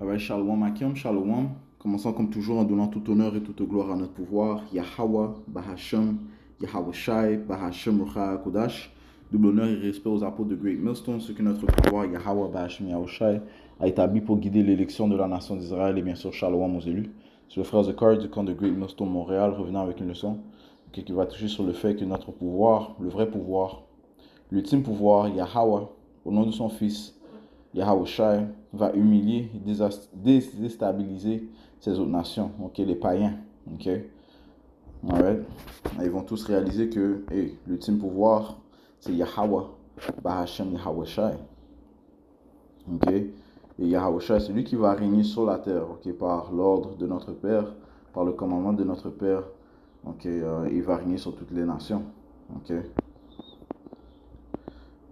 Alright, Shalom Akim, Shalom. Commençons comme toujours en donnant tout honneur et toute gloire à notre pouvoir. Yahweh, Bahashem, Yahweh Shai, Bahashem Rucha Kodash. Double honneur et respect aux apôtres de Great Millstone, ce que notre pouvoir, Yahweh, Bahashem, Yahweh Shai, a établi pour guider l'élection de la nation d'Israël et bien sûr Shalom aux élus. C'est le frère Zakar du camp de Great Millstone Montréal, revenant avec une leçon qui va toucher sur le fait que notre pouvoir, le vrai pouvoir, l'ultime pouvoir, Yahweh, au nom de son Fils, Yahweh Shai, va humilier et déstabiliser ces autres nations, ok, les païens, ok. Alright. Ils vont tous réaliser que l'ultime pouvoir, c'est Yahweh, Bahashem Yahweh Shai, ok. Et Yahweh Shai, c'est lui qui va régner sur la terre, ok, par l'ordre de notre Père, par le commandement de notre Père, ok. Il va régner sur toutes les nations, ok.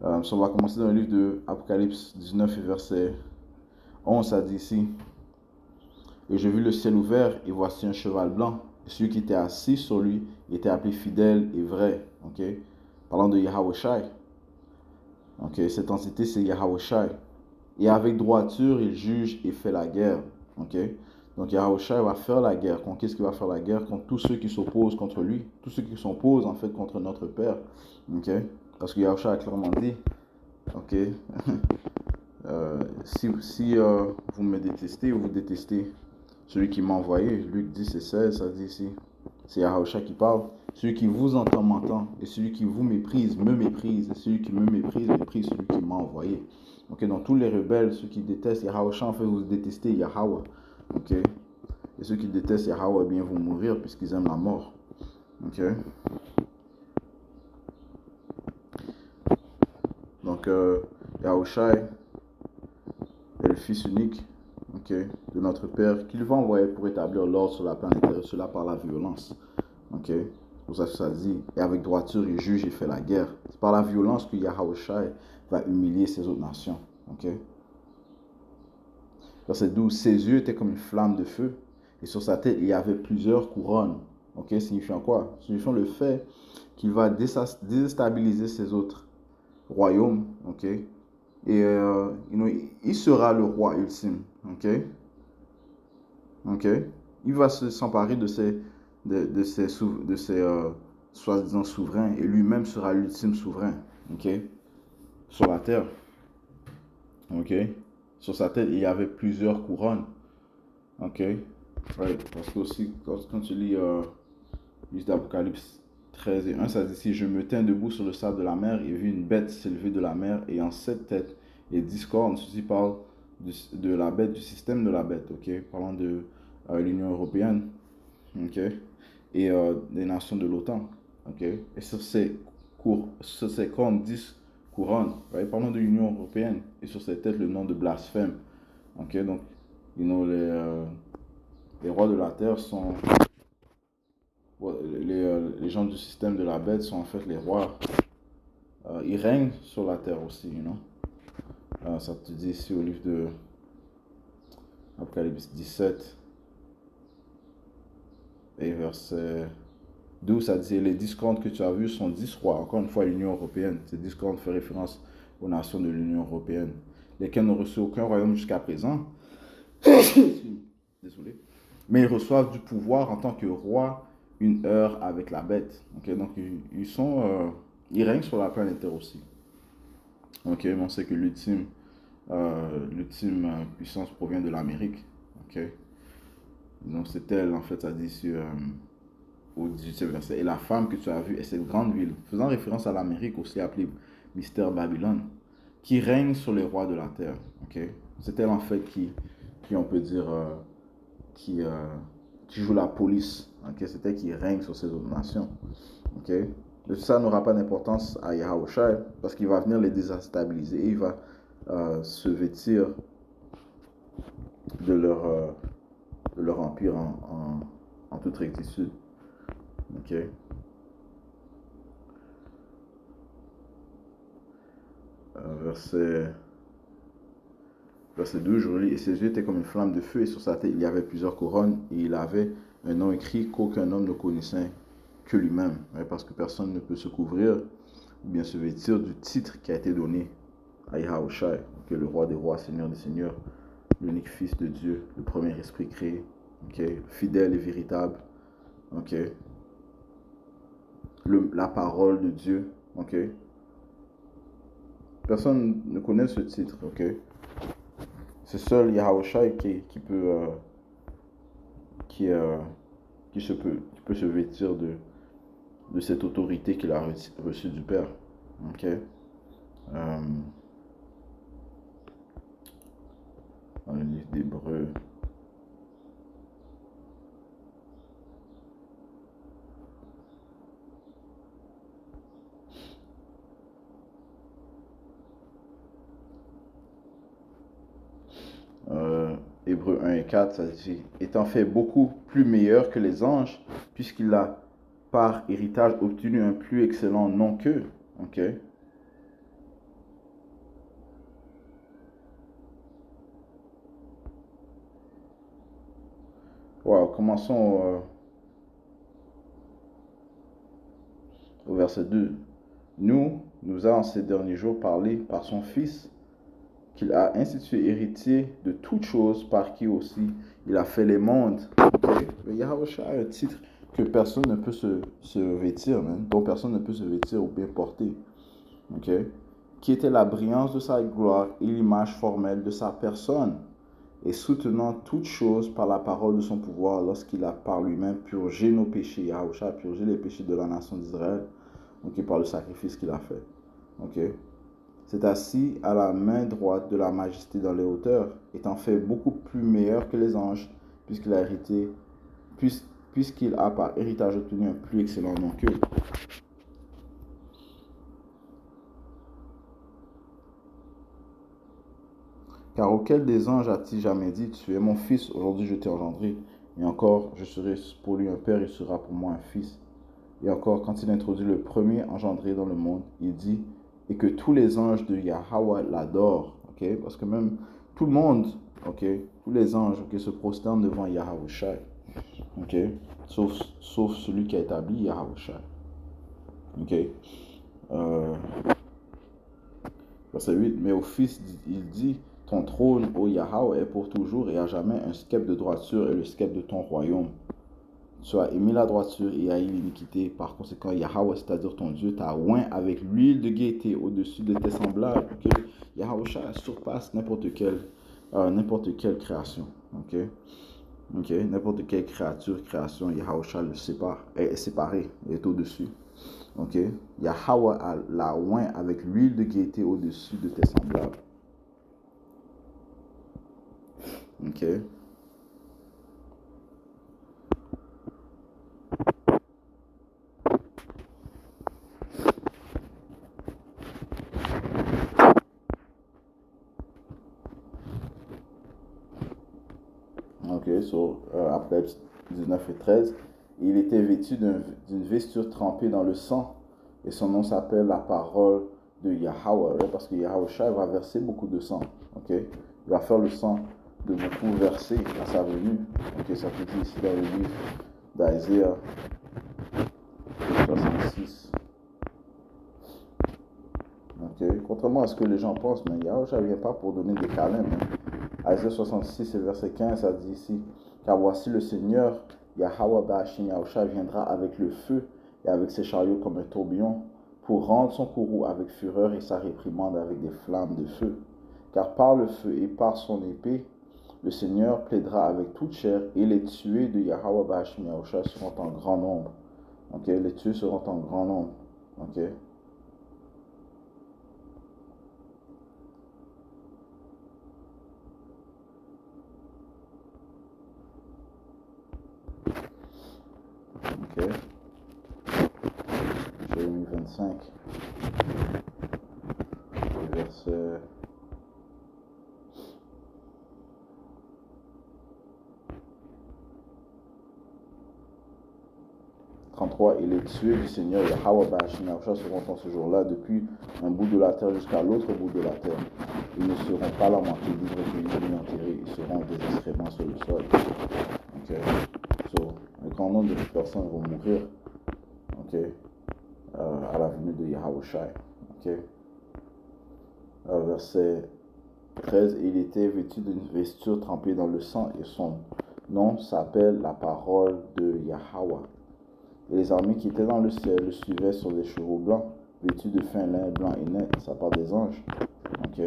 On va commencer dans le livre de Apocalypse 19 et verset 11, ça dit ici: et je vis le ciel ouvert, et voici un cheval blanc. Et celui qui était assis sur lui était appelé fidèle et vrai. Okay? Parlant de Yahweh Shai. Okay? Cette entité, c'est Yahweh Shai. Et avec droiture, il juge et fait la guerre. Okay? Donc Yahweh Shai va faire la guerre. Contre qu'est-ce qu'il va faire la guerre? Contre tous ceux qui s'opposent contre lui. Tous ceux qui s'opposent en fait contre notre Père. Okay? Parce que Yahweh Shai a clairement dit, okay? Si vous me détestez, vous détestez celui qui m'a envoyé. Luc 10 et 16, ça dit ici. C'est Yahweh Shai qui parle. Celui qui vous entend m'entend. Et celui qui vous méprise me méprise. Et celui qui me méprise méprise celui qui m'a envoyé. Ok, donc tous les rebelles, ceux qui détestent Yahweh Shai, en fait, vous détestez Yahweh. Ok. Et ceux qui détestent Yahweh, eh bien, vont mourir puisqu'ils aiment la mort. Ok. Donc, Yahweh Shai est le Fils unique, okay, de notre Père, qu'il va envoyer pour établir l'ordre sur la planète Terre, cela par la violence. Okay. C'est pour ça que ça dit, et avec droiture, il juge et fait la guerre. C'est par la violence que Yahweh Shai va humilier ces autres nations. Okay. Verset 12, ses yeux étaient comme une flamme de feu, et sur sa tête, il y avait plusieurs couronnes. Okay. Signifiant quoi? Signifiant le fait qu'il va déstabiliser ces autres royaumes. Okay. Et il sera le roi ultime. Ok. Ok. Il va s'emparer de ces soi-disant souverains, et lui-même sera l'ultime souverain. Ok. Sur la terre. Ok. Sur sa tête, il y avait plusieurs couronnes. Ok. Right. Parce que aussi, quand tu lis l'Apocalypse 13 et 1, ça dit ici: je me tins debout sur le sable de la mer et vis une bête s'élever de la mer ayant 7 têtes et 10 cornes. Ceci parle de la bête, du système de la bête, ok, parlant de l'Union européenne, ok, et des nations de l'OTAN, ok. Et sur ces cornes, 10 couronnes, right? Parlant de l'Union européenne, et sur ces têtes le nom de blasphème, ok. Donc, les rois de la terre sont les gens du système de la bête sont en fait les rois. Ils règnent sur la terre aussi, you know. Ça te dit ici au livre de Apocalypse 17 et verset 12, ça dit: les 10 cornes que tu as vues sont 10 rois. Encore une fois, l'Union européenne. Ces 10 cornes fait référence aux nations de l'Union européenne, lesquelles n'ont reçu aucun royaume jusqu'à présent. Désolé. Mais ils reçoivent du pouvoir en tant que roi une heure avec la bête. Okay? Donc, ils règnent sur la planète Terre aussi. Ok, mais on sait que l'ultime puissance provient de l'Amérique. Ok, donc c'est elle, en fait, ça dit sur, au 18e verset. Et la femme que tu as vue est cette grande ville, faisant référence à l'Amérique, aussi appelée Mystère Babylone, qui règne sur les rois de la terre. Ok, c'est elle, en fait, qui on peut dire, qui joue la police. Ok, c'est elle qui règne sur ces autres nations. Ok, mais ça n'aura pas d'importance à Yahweh Shai parce qu'il va venir les déstabiliser et il va se vêtir de leur empire en toute rectitude. Ok. Verset 12, je relis: et ses yeux étaient comme une flamme de feu, et sur sa tête il y avait plusieurs couronnes, et il avait un nom écrit qu'aucun homme ne connaissait que lui-même, parce que personne ne peut se couvrir ou bien se vêtir du titre qui a été donné à Yahweh Shai, qui est le roi des rois, seigneur des seigneurs, l'unique Fils de Dieu, le premier esprit créé, ok, fidèle et véritable, ok, la parole de Dieu, ok. Personne ne connaît ce titre, ok. C'est seul Yahushua qui peut, qui, qui peut se vêtir de cette autorité qu'il a reçue du Père, ok. Dans le livre d'Hébreux. Hébreux 1 et 4, ça dit, étant fait beaucoup plus meilleur que les anges, puisqu'il a par héritage obtenu un plus excellent nom qu'eux. Ok. Wow, commençons au verset 2. Nous a en ces derniers jours parlé par son Fils, qu'il a institué héritier de toutes choses, par qui aussi il a fait les mondes. Okay. Mais Yahweh a un titre que personne ne peut se vêtir, dont personne ne peut se vêtir ou bien porter. Okay. Qui était la brillance de sa gloire et l'image formelle de sa personne, et soutenant toutes choses par la parole de son pouvoir, lorsqu'il a par lui-même purgé nos péchés. Yahweh a purgé les péchés de la nation d'Israël, okay, par le sacrifice qu'il a fait. Okay. C'est assis à la main droite de la majesté dans les hauteurs, étant fait beaucoup plus meilleur que les anges, puisqu'il a par héritage obtenu un plus excellent nom qu'eux. Car auquel des anges a-t-il jamais dit, tu es mon fils, aujourd'hui je t'ai engendré, et encore, je serai pour lui un père, il sera pour moi un fils. Et encore, quand il introduit le premier engendré dans le monde, il dit, et que tous les anges de Yahweh l'adorent, ok? Parce que même tout le monde, ok, tous les anges, ok, se prosternent devant Yahweh, ok? Sauf celui qui a établi Yahweh, ok? Verset 8, mais au Fils, il dit, ton trône, ô Yahweh, est pour toujours et à jamais un sceptre de droiture et le sceptre de ton royaume. Tu as aimé la droiture et haï l'iniquité. Par conséquent, Yahweh, c'est-à-dire ton Dieu, t'a oint avec l'huile de gaieté au-dessus de tes semblables. Okay? Yahweh surpasse n'importe quelle création. Okay? Okay? N'importe quelle création, Yahweh le sépare, est séparé, est au-dessus. Okay? Yahweh l'a oint avec l'huile de gaieté au-dessus de tes semblables. Ok. Ok, après 19 et 13, il était vêtu d'une vesture trempée dans le sang, et son nom s'appelle la parole de Yahweh, parce que Yahweh va verser beaucoup de sang. Ok, il va faire le sang de beaucoup verser à sa venue. Ok, ça te dit ici dans le livre d'Isaiah 66. Ok, contrairement à ce que les gens pensent, mais Yahweh ne vient pas pour donner des câlins. Isaiah 66 et verset 15, ça dit ici, car voici le Seigneur, Yahweh Ba'ashim Yahusha, viendra avec le feu et avec ses chariots comme un tourbillon, pour rendre son courroux avec fureur et sa réprimande avec des flammes de feu. Car par le feu et par son épée, le Seigneur plaidera avec toute chair, et les tués de Yahweh Ba'ashim Yahusha seront en grand nombre. Ok, les tués seront en grand nombre. Ok. Ok. Jérémie 25. Verset 33, et les tués du Seigneur Yahweh Ba'ashim Yahusha seront en ce jour-là depuis un bout de la terre jusqu'à l'autre bout de la terre. Ils ne seront pas lamentés, ni recueillis, ni enterrés, ils seront des excréments sur le sol. Okay. So, un grand nombre de personnes vont mourir, okay, à la venue de Yahweh. Okay. Verset 13. Et il était vêtu d'une vesture trempée dans le sang, et son nom s'appelle la parole de Yahweh. Et les armées qui étaient dans le ciel le suivaient sur des chevaux blancs, vêtus de fin lin blanc et net, ça part des anges. Ok,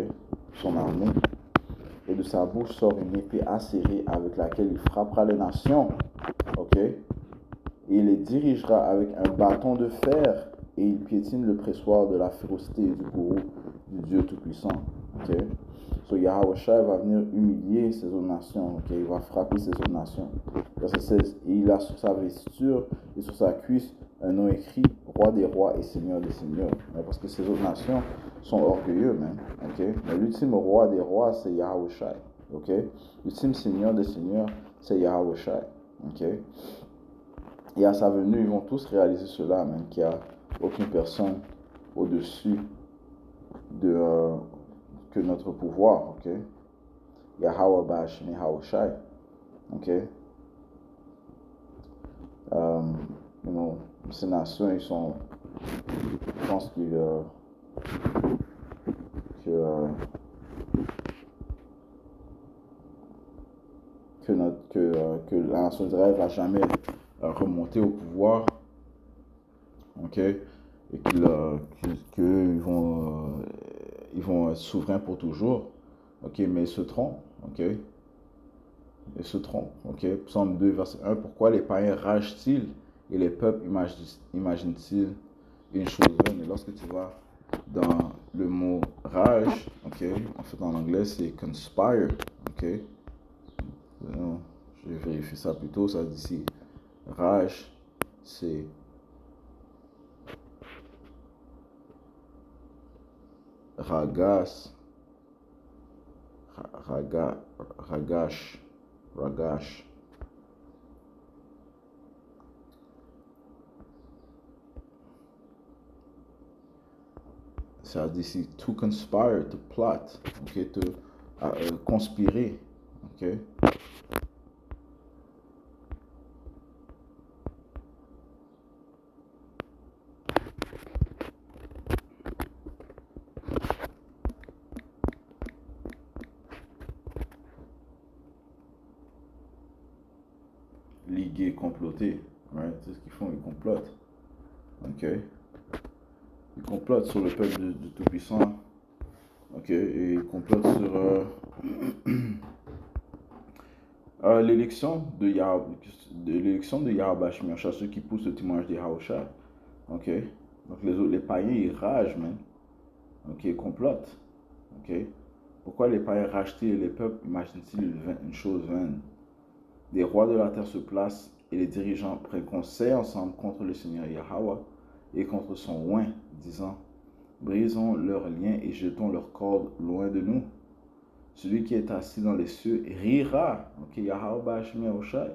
son armée. Et de sa bouche sort une épée acérée avec laquelle il frappera les nations. Ok, et il les dirigera avec un bâton de fer, et il piétine le pressoir de la férocité et du courroux du Dieu Tout-Puissant. Ok, so Yahweh Shai va venir humilier ces autres nations. Ok, il va frapper ces autres nations. Verset 16. Et il a sur sa vesture et sur sa cuisse un nom écrit Roi des rois et Seigneur des seigneurs. Parce que ces autres nations sont orgueilleux, même. Okay? Mais l'ultime roi des rois, c'est Yahweh Shai. Okay? L'ultime Seigneur des seigneurs, c'est Yahweh Shai. Okay? Et à sa venue, ils vont tous réaliser cela, même, qu'il n'y a aucune personne au-dessus que notre pouvoir. Okay? Yahweh Ba'ashmi Yahweh Shai. Okay? Ces nations, ils sont, je pense que la nation d'Israël va jamais remonter au pouvoir, ok, et qu'ils ils vont être souverains pour toujours, ok, mais ils se trompent, ok, ils se trompent, ok. Psaume 2, verset 1, pourquoi les païens ragent-ils et les peuples imaginent-ils une chose vaine? Et lorsque tu vas dans le mot rage, ok, en fait en anglais c'est conspire, ok. Non, je vais vérifier ça plutôt, ça dit ici rage, c'est ragas, ragash, ragash. Ça dit ici to conspire, to plot, ok, to conspirer, ok. Liguer, comploter, right? C'est ce qu'ils font, ils complotent, ok. Ils complotent sur le peuple du Tout-Puissant, ok, et ils complotent sur l'élection de Yahweh Shemiach, ceux qui poussent le témoignage de Yahweh. Ok. Donc les païens, ils ragent, man. Ok, ils complotent. Ok. Pourquoi les païens ragent-ils et les peuples imaginent-ils une chose vaine? Les rois de la terre se placent et les dirigeants prennent conseil ensemble contre le Seigneur Yahweh et contre son oint, disant, brisons leurs liens et jetons leurs cordes loin de nous. Celui qui est assis dans les cieux rira. Ok, Yahweh Ba'ashmi Oshai.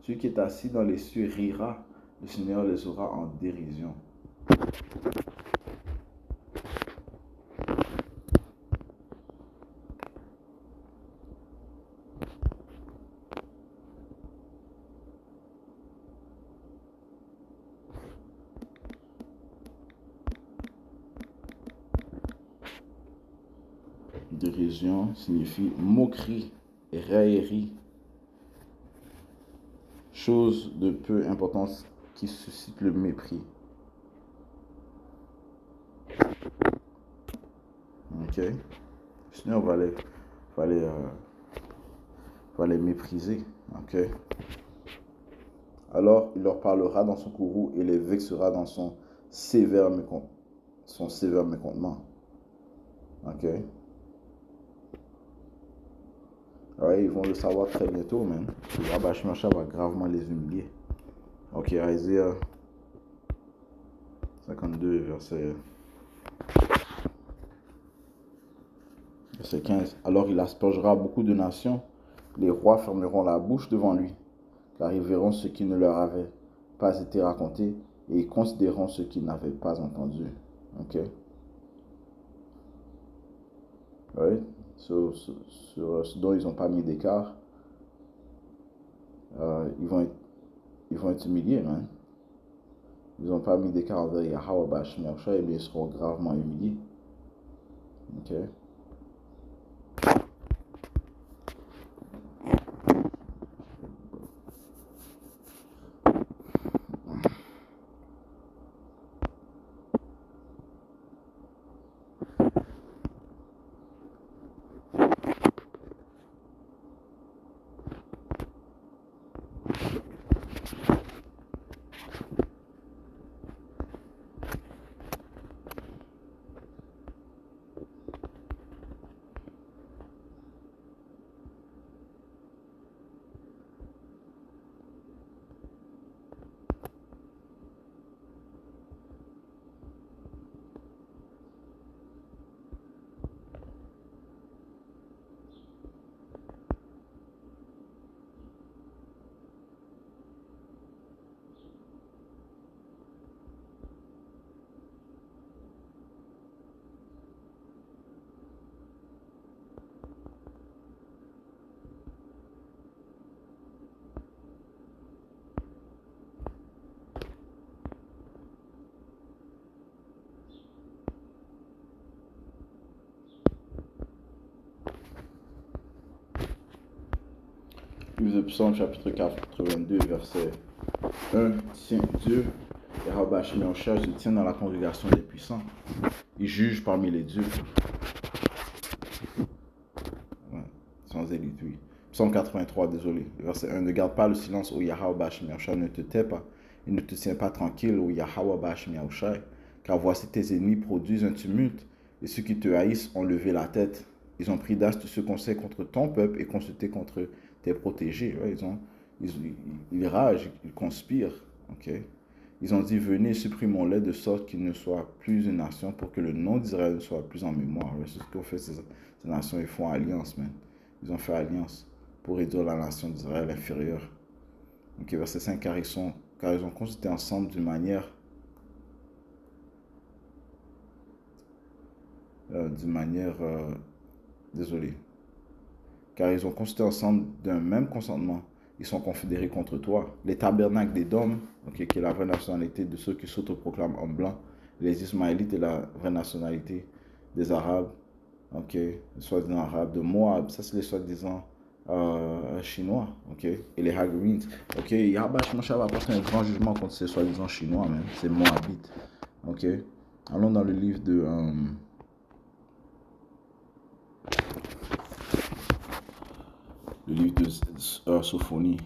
Celui qui est assis dans les cieux rira. Le Seigneur les aura en dérision. Dérision signifie moquerie, raillerie, chose de peu importance qui suscite le mépris. Ok? Sinon, va les mépriser. Ok? Alors, il leur parlera dans son courroux et les vexera dans son sévère mécontentement. Ok? Ouais, ils vont le savoir très bientôt, man. Rabbi Shemacha va gravement les humilier. Ok, Isaiah 52, verset 15. Alors il aspergera beaucoup de nations. Les rois fermeront la bouche devant lui, car ils verront ce qui ne leur avait pas été raconté et ils considéreront ce qu'ils n'avaient pas entendu. Ok? Oui, sur ce dont ils n'ont pas mis d'écart, ils vont être humiliés, man. Ils n'ont pas mis d'écart envers Yahweh Ba'ashmi Yahushua, et bien ils seront gravement humiliés. Ok? Livre de Psaume, chapitre 82, verset 1. Tiens, Dieu, Yahweh Hashem Yahushua, se tient dans la congrégation des puissants. Il juge parmi les dieux. Ouais, sans élite, oui. Psaume 83, désolé. Verset 1. Ne garde pas le silence, ô Yahweh Hashem Yahushua, ne te tais pas. Et ne te tiens pas tranquille, ô Yahweh Hashem Yahushua. Car voici tes ennemis produisent un tumulte, et ceux qui te haïssent ont levé la tête. Ils ont pris d'astucieux conseils contre ton peuple et consulté contre tes protégés. Ouais, ils ragent, ils conspirent. Okay? Ils ont dit, venez, supprimons-les de sorte qu'ils ne soient plus une nation pour que le nom d'Israël ne soit plus en mémoire. Ouais, c'est ce qu'ont fait ces nations. Ils font alliance, man. Ils ont fait alliance pour réduire la nation d'Israël inférieure. Okay, verset 5, car ils ont consulté ensemble d'une manière désolé, car ils ont consulté ensemble d'un même consentement, ils sont confédérés contre toi. Les tabernacles des Dômes, okay, qui est la vraie nationalité de ceux qui s'autoproclament hommes blancs, les Ismaélites est la vraie nationalité des Arabes, ok, les soi-disant Arabes, de Moab, ça c'est les soi-disant Chinois, ok, et les Hagarites, ok, Yahweh Shemashah va porter un grand jugement contre ces soi-disant Chinois, même, ces Moabites, ok. Allons dans le livre de Sophonie,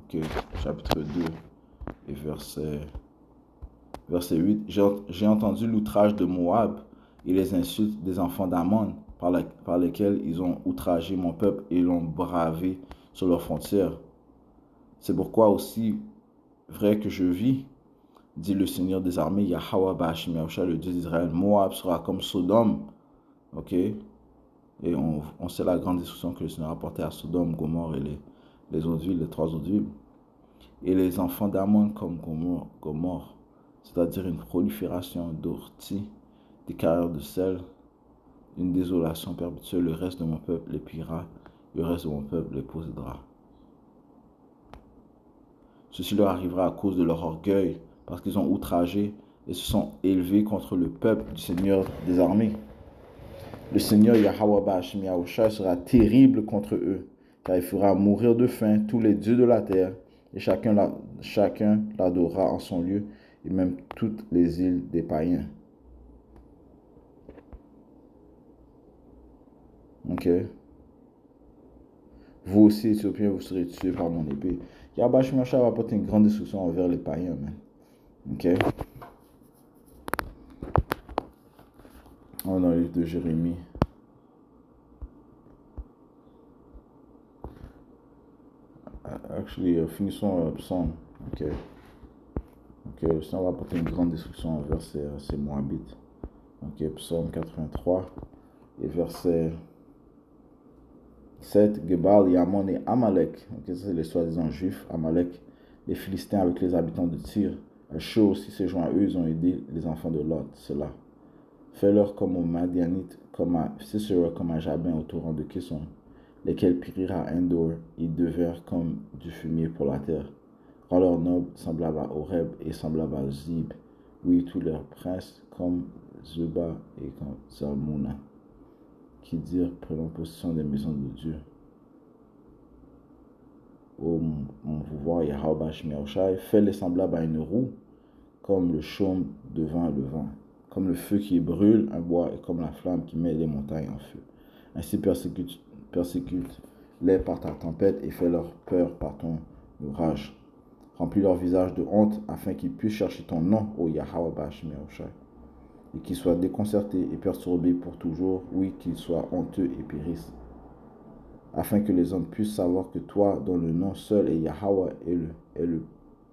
okay, chapitre 2 et verset 8. J'ai entendu l'outrage de Moab et les insultes des enfants d'Ammon par lesquels ils ont outragé mon peuple et l'ont bravé sur leurs frontières. C'est pourquoi aussi vrai que je vis, dit le Seigneur des armées, Yahweh Ba'ashim Yahushua, le Dieu d'Israël, Moab sera comme Sodome, ok. Et on sait la grande destruction que le Seigneur a apportée à Sodome, Gomorre et les autres villes, les trois autres villes. Et les enfants d'Ammon comme Gomorre, c'est-à-dire une prolifération d'orties, des carrières de sel, une désolation perpétuelle. Le reste de mon peuple les pillera, le reste de mon peuple les possédera. Ceci leur arrivera à cause de leur orgueil, parce qu'ils ont outragé et se sont élevés contre le peuple du Seigneur des armées. Le Seigneur Yahweh Ba'ashim Yahushua sera terrible contre eux, car il fera mourir de faim tous les dieux de la terre, et chacun l'adorera en son lieu, et même toutes les îles des païens. Ok. Vous aussi, Éthiopiens, vous serez tués par mon épée. Yahweh Ba'ashim Yahushua va apporter une grande destruction envers les païens, man. Ok. On est dans le livre de Jérémie. Finissons Psaume. Ok. Le Seigneur va apporter une grande destruction envers ces Moabites. Ok, Psaume 83 et verset 7. Gebal, Yammon et Amalek. Ok, ça c'est les soi-disant juifs. Amalek, les Philistins avec les habitants de Tyr. Achou aussi s'est joint à eux, ils ont aidé les enfants de Lot. Cela. Fais-leur comme aux Madianites, comme à Sisera, comme à Jabin au torrent de Kisson, lesquels périrent à Endor, ils devinrent comme du fumier pour la terre. Rends leurs nobles semblables à Horeb et semblables à Zib. Oui, tous leurs princes comme Zuba et comme Zalmouna, qui dirent prenons possession des maisons de Dieu. Ô mon pouvoir, Yahweh Ba'ashim Yahushua, fais-les semblables à une roue, comme le chaume devant le vent, comme le feu qui brûle un bois et comme la flamme qui met les montagnes en feu. Ainsi persécute-les par ta tempête et fais-leur peur par ton orage. Remplis leur visage de honte afin qu'ils puissent chercher ton nom, ô Yahweh Ba'ashim Yahushua, et qu'ils soient déconcertés et perturbés pour toujours, oui, qu'ils soient honteux et périssent, afin que les hommes puissent savoir que toi, dont le nom seul est Yahweh, est le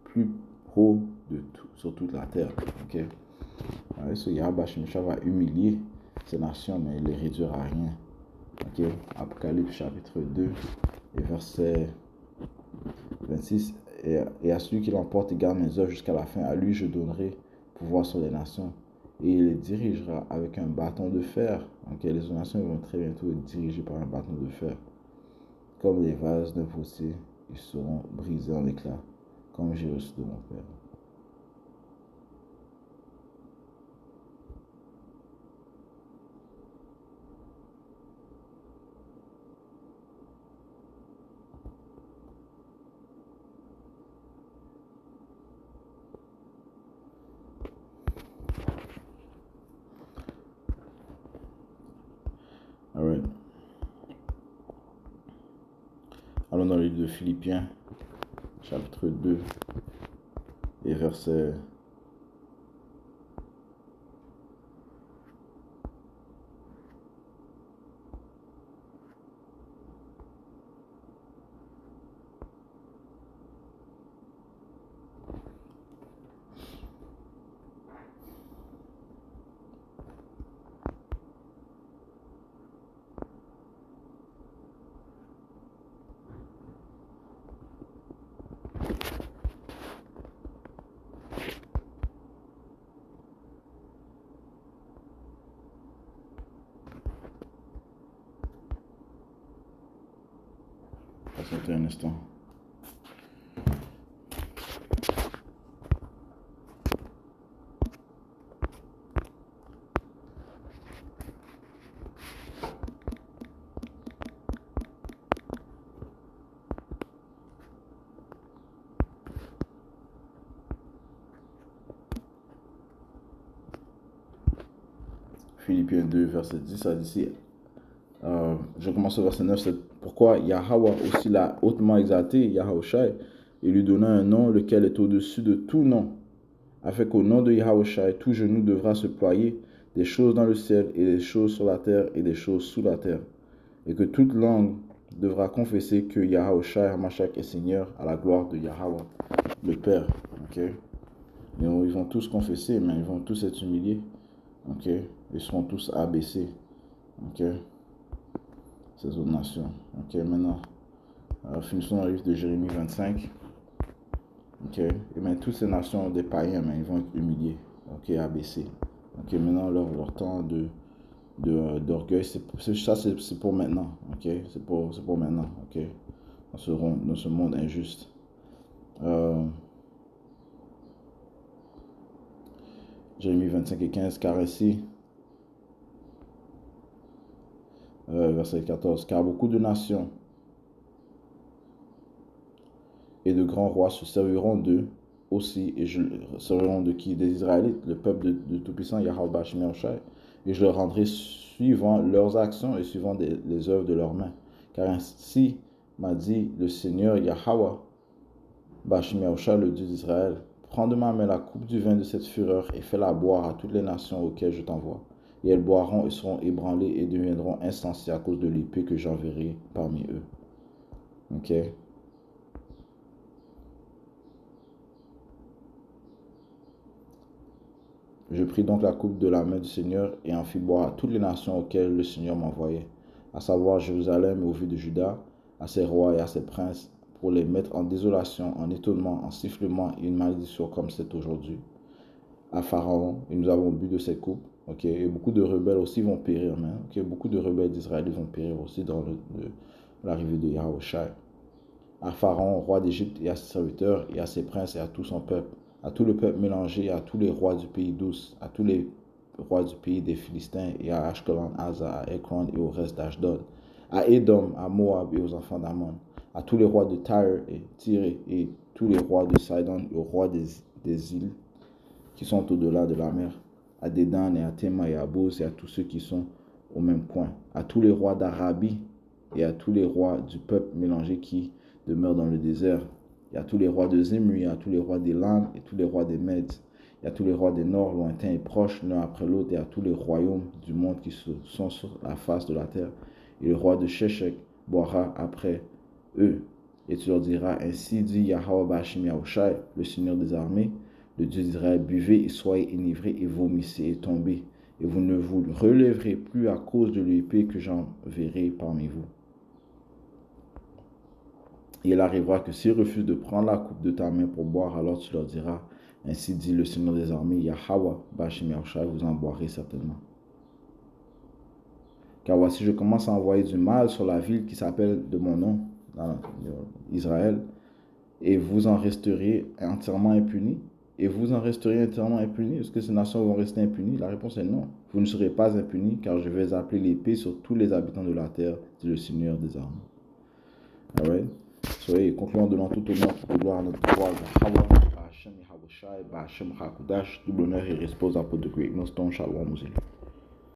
plus haut de tout, sur toute la terre. Ok. Alors, ce Yahweh Ba'ashim Yahushua va humilier ces nations, mais il les réduira à rien. Ok. Apocalypse chapitre 2 et verset 26. Et à celui qui l'emporte et garde mes œuvres jusqu'à la fin, à lui je donnerai pouvoir sur les nations. Et il les dirigera avec un bâton de fer. Donc les nations vont très bientôt être dirigées par un bâton de fer. Comme les vases d'un fossé, ils seront brisés en éclats, comme j'ai reçu de mon Père. Allons dans le livre de Philippiens, chapitre 2 et verset 61 instant. Philippiens 2, verset 10, ça dit ici, je commence au verset 9, c'est pourquoi Yahweh aussi l'a hautement exalté, Yahushai, et lui donna un nom lequel est au-dessus de tout nom, afin qu'au nom de Yahushai, tout genou devra se ployer, des choses dans le ciel et des choses sur la terre et des choses sous la terre, et que toute langue devra confesser que Yahushai Hamashach est Seigneur à la gloire de Yahweh, le Père. Okay? Et ils vont tous confesser, mais ils vont tous être humiliés. Okay? Ils seront tous abaissés. Okay? Ces autres nations. Ok, maintenant, finissons dans le livre de Jérémie 25. Ok, et bien toutes ces nations des païens, mais ils vont être humiliés. Ok, abaissés. Ok, maintenant, leur temps d'orgueil, c'est pour maintenant. Ok, c'est pour maintenant. Ok, dans ce monde injuste. Jérémie 25 et 15, car ainsi, verset 14, car beaucoup de nations et de grands rois se serviront d'eux aussi, et je serviront de qui? Des Israélites, le peuple de Tout-Puissant, Yahweh Bashmi Oshai, et je leur rendrai suivant leurs actions et suivant les œuvres de leurs mains. Car ainsi m'a dit le Seigneur Yahweh Bashmi Oshai, le Dieu d'Israël, prends de ma main la coupe du vin de cette fureur et fais-la boire à toutes les nations auxquelles je t'envoie. Et elles boiront et seront ébranlées et deviendront insensées à cause de l'épée que j'enverrai parmi eux. Ok? Je pris donc la coupe de la main du Seigneur et en fis boire à toutes les nations auxquelles le Seigneur m'envoyait, à savoir Jérusalem et aux villes de Juda, à ses rois et à ses princes, pour les mettre en désolation, en étonnement, en sifflement et une malédiction comme c'est aujourd'hui. À Pharaon, et nous avons bu de cette coupe, et beaucoup de rebelles aussi vont périr, beaucoup de rebelles d'Israël vont périr aussi dans l'arrivée de Yahushai. À Pharaon, roi d'Égypte, et à ses serviteurs, et à ses princes, et à tout son peuple, à tout le peuple mélangé, à tous les rois du pays d'Ous, à tous les rois du pays des Philistins, et à Ashkelon, Aza, à Ekron et au reste d'Ashdod, à Édom, à Moab et aux enfants d'Ammon, à tous les rois de Tyr et tous les rois de Sidon et aux rois des îles qui sont au-delà de la mer, à Dédan et à Théma et à Bos et à tous ceux qui sont au même coin, à tous les rois d'Arabie et à tous les rois du peuple mélangé qui demeurent dans le désert, et à tous les rois de Zimri, à tous les rois d'Élam et tous les rois des Mèdes, et à tous les rois des nord, lointains et proches, l'un après l'autre, et à tous les royaumes du monde qui sont sur la face de la terre. Et le roi de Sheshek boira après eux. Et tu leur diras, ainsi dit Yahweh Bashim Yahushai, le Seigneur des armées, le Dieu d'Israël, buvez et soyez enivrés et vomissez et tombez, et vous ne vous relèverez plus à cause de l'épée que j'enverrai parmi vous. Et il arrivera que s'ils refusent de prendre la coupe de ta main pour boire, alors tu leur diras, ainsi dit le Seigneur des armées, Yahweh Bashim Yahushai, vous en boirez certainement. Car voici, je commence à envoyer du mal sur la ville qui s'appelle de mon nom, Israël, et vous en resterez entièrement impunis. Et vous en resterez entièrement impunis. Est-ce que ces nations vont rester impunies? La réponse est non. Vous ne serez pas impunis, car je vais appeler l'épée sur tous les habitants de la terre, dit le Seigneur des armées. Alright? Soyez concluant de tout honneur, toute gloire à notre pouvoir, Hashem Yahushai, Hashem Hakudash, double honneur et respect aux apôtres de Great Millstone, Shalom, Mouseli.